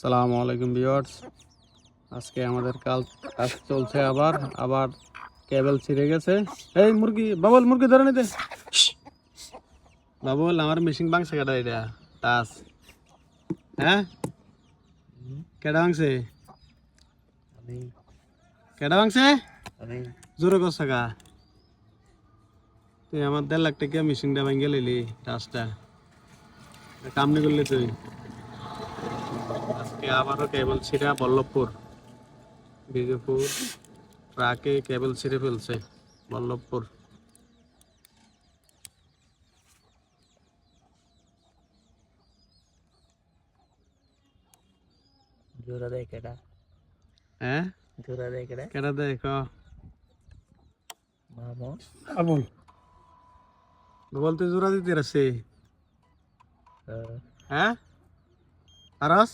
আসসালামু আলাইকুম ভিউয়ার্স। আজকে আমাদের কাজ চলছে আবার আবার কেবল ছিঁড়ে গেছে। এই মুরগি বাবুল, মুরগি ধরে নিতে। বাবুল, আমার মেশিন ভাঙছে কেডা? এটা টাচ, হ্যাঁ কেডা ভাঙছে? কেডা ভাঙছে? জোরে করছে গা। তুই আমার 1.5 লাখ টাকা মেশিনটা ভাঙে লইলি, টাচটা কাম নি করলি তুই। আজকে আবারও কেবল ছিঁড়া বল্লভপুর বিজয়পুর ট্রাকে কেবল ছিঁড়ে ফেলছে বল্লভপুর। জোড়া দেয় কেডা? হ্যাঁ জোড়া দেয় কেডা? কেডা দেখ মামু আবুল বলতে জোড়া দিতে রাখছে। হ্যাঁ আরস